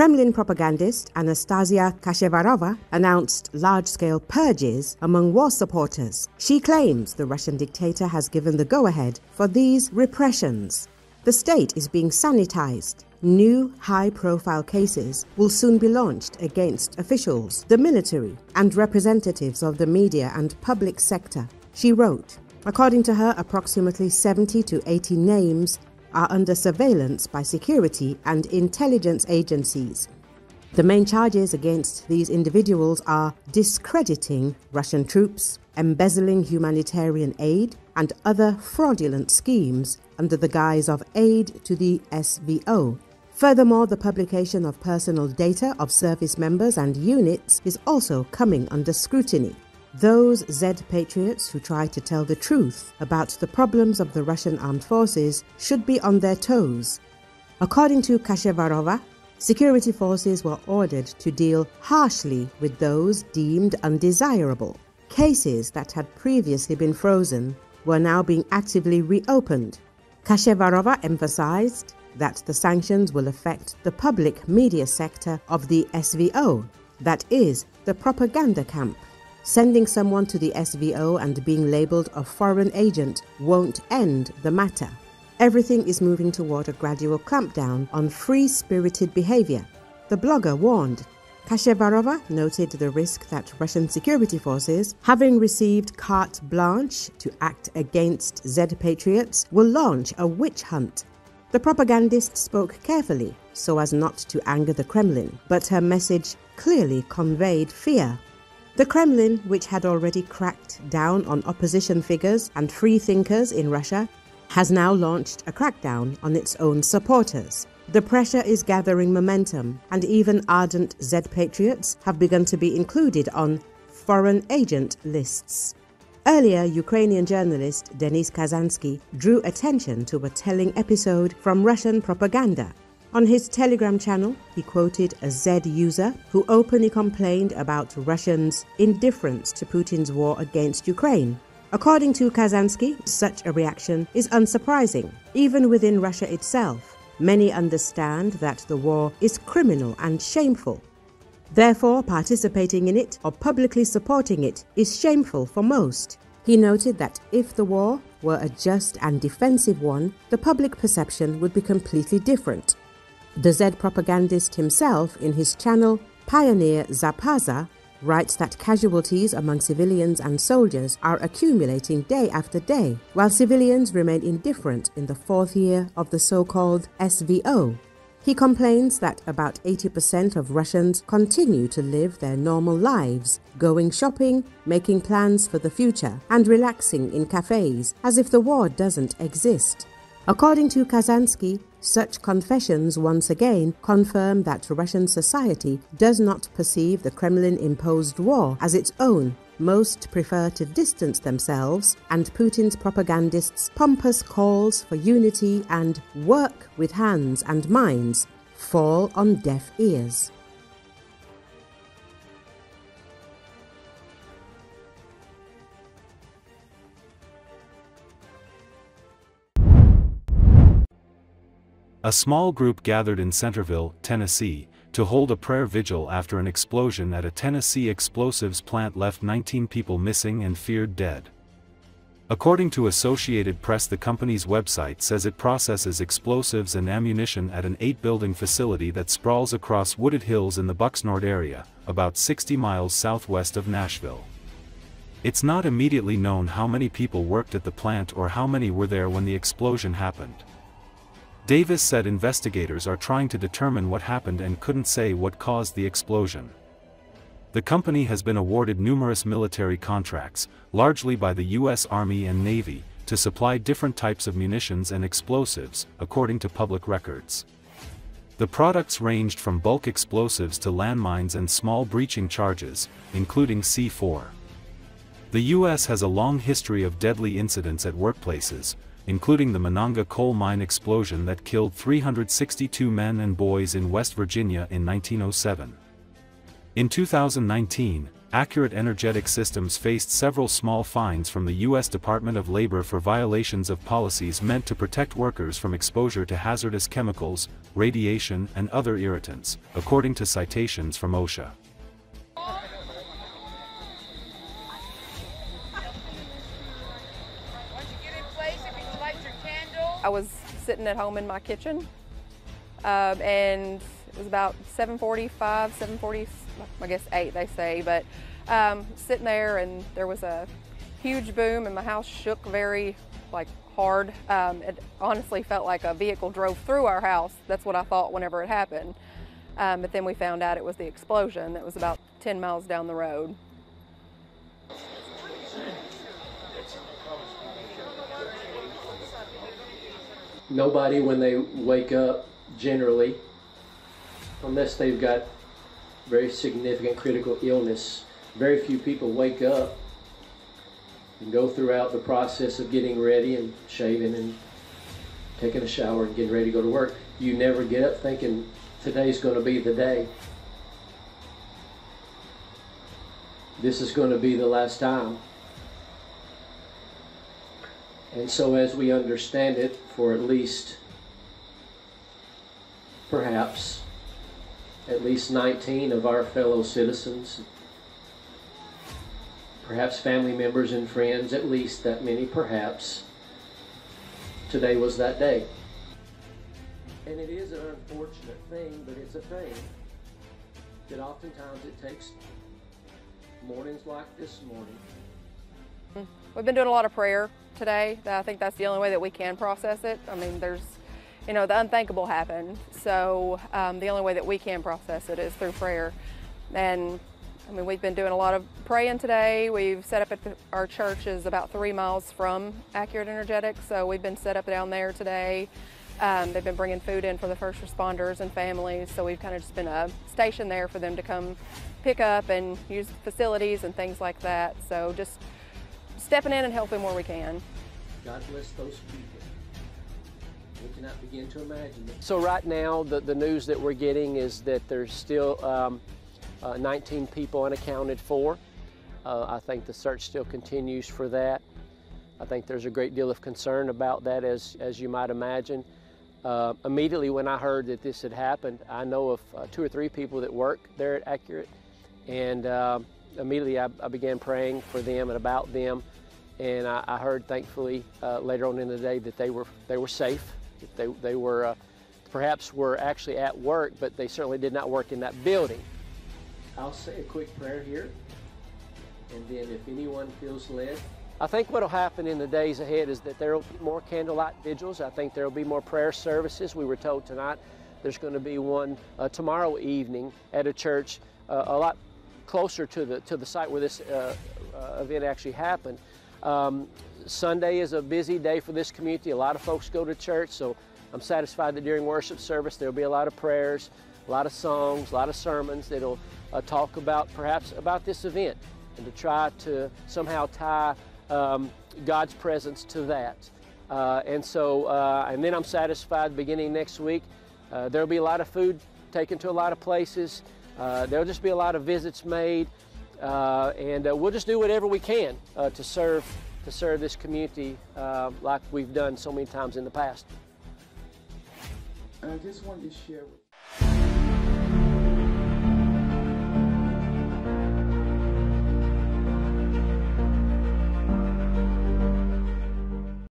Kremlin propagandist Anastasia Kashevarova announced large-scale purges among war supporters. She claims the Russian dictator has given the go-ahead for these repressions. The state is being sanitized. New high-profile cases will soon be launched against officials, the military, and representatives of the media and public sector, she wrote. According to her, approximately 70 to 80 names are under surveillance by security and intelligence agencies. The main charges against these individuals are discrediting Russian troops, embezzling humanitarian aid, and other fraudulent schemes under the guise of aid to the SVO. Furthermore, the publication of personal data of service members and units is also coming under scrutiny. Those Z-patriots who try to tell the truth about the problems of the Russian armed forces should be on their toes. According to Kashevarova, security forces were ordered to deal harshly with those deemed undesirable. Cases that had previously been frozen were now being actively reopened. Kashevarova emphasized that the sanctions will affect the public media sector of the SVO, that is, the propaganda camp. Sending someone to the SVO and being labeled a foreign agent won't end the matter. Everything is moving toward a gradual clampdown on free-spirited behavior, the blogger warned. Kashevarova noted the risk that Russian security forces, having received carte blanche to act against Z-patriots, will launch a witch hunt. The propagandist spoke carefully so as not to anger the Kremlin, but her message clearly conveyed fear. The Kremlin, which had already cracked down on opposition figures and freethinkers in Russia, has now launched a crackdown on its own supporters. The pressure is gathering momentum, and even ardent Z-patriots have begun to be included on foreign agent lists. Earlier, Ukrainian journalist Denis Kazansky drew attention to a telling episode from Russian propaganda. On his Telegram channel, he quoted a Z user who openly complained about Russians' indifference to Putin's war against Ukraine. According to Kazansky, such a reaction is unsurprising. Even within Russia itself, many understand that the war is criminal and shameful. Therefore, participating in it or publicly supporting it is shameful for most. He noted that if the war were a just and defensive one, the public perception would be completely different. The Z propagandist himself, in his channel Pioneer Zapaza, writes that casualties among civilians and soldiers are accumulating day after day, while civilians remain indifferent in the fourth year of the so-called SVO. He complains that about 80% of Russians continue to live their normal lives, going shopping, making plans for the future, and relaxing in cafes, as if the war doesn't exist. According to Kazansky, such confessions once again confirm that Russian society does not perceive the Kremlin-imposed war as its own. Most prefer to distance themselves, and Putin's propagandists' pompous calls for unity and work with hands and minds fall on deaf ears. A small group gathered in Centerville, Tennessee, to hold a prayer vigil after an explosion at a Tennessee explosives plant left 19 people missing and feared dead. According to Associated Press, the company's website says it processes explosives and ammunition at an 8-building facility that sprawls across wooded hills in the Bucksnord area, about 60 miles southwest of Nashville. It's not immediately known how many people worked at the plant or how many were there when the explosion happened. Davis said investigators are trying to determine what happened and couldn't say what caused the explosion. The company has been awarded numerous military contracts, largely by the U.S. Army and Navy, to supply different types of munitions and explosives, according to public records. The products ranged from bulk explosives to landmines and small breaching charges, including C4. The U.S. has a long history of deadly incidents at workplaces, including the Monongah coal mine explosion that killed 362 men and boys in West Virginia in 1907. In 2019, Accurate Energetic Systems faced several small fines from the U.S. Department of Labor for violations of policies meant to protect workers from exposure to hazardous chemicals, radiation, and other irritants, according to citations from OSHA. I was sitting at home in my kitchen, and it was about 7:45, 7:40, I guess 8 they say, but sitting there, and there was a huge boom and my house shook very hard. It honestly felt like a vehicle drove through our house. That's what I thought whenever it happened. But then we found out it was the explosion that was about 10 miles down the road. Nobody, when they wake up, generally, unless they've got very significant critical illness, very few people wake up and go throughout the process of getting ready and shaving and taking a shower and getting ready to go to work. You never get up thinking today's going to be the day. This is going to be the last time. And so as we understand it, for at least, perhaps, at least 19 of our fellow citizens, perhaps family members and friends, at least that many perhaps, today was that day. And it is an unfortunate thing, but it's a thing that oftentimes it takes mornings like this morning. We've been doing a lot of prayer today. I think that's the only way that we can process it. I mean, the unthinkable happened. So the only way that we can process it is through prayer. And I mean, we've been doing a lot of praying today. We've set up at our church is about 3 miles from Accurate Energetics. So we've been set up down there today. They've been bringing food in for the first responders and families. So we've kind of just been stationed there for them to come pick up and use the facilities and things like that. So just stepping in and helping where we can. God bless those people. We cannot begin to imagine it. So right now, the news that we're getting is that there's still 19 people unaccounted for. I think the search still continues for that. I think there's a great deal of concern about that, as you might imagine. Immediately when I heard that this had happened, I know of 2 or 3 people that work there at Accurate, and immediately I began praying for them and about them, and I heard, thankfully, later on in the day that they were safe. They were perhaps were actually at work, but they certainly did not work in that building. I'll say a quick prayer here, and then if anyone feels led. I think what will happen in the days ahead is that there will be more candlelight vigils. I think there will be more prayer services. We were told tonight there's going to be one tomorrow evening at a church a lot closer to the site where this event actually happened. Sunday is a busy day for this community. A lot of folks go to church, so I'm satisfied that during worship service there will be a lot of prayers, a lot of songs, a lot of sermons that'll talk perhaps about this event, and to try to somehow tie God's presence to that. And then I'm satisfied beginning next week, there'll be a lot of food taken to a lot of places. There'll just be a lot of visits made, and we'll just do whatever we can to serve this community like we've done so many times in the past. I just wanted to share with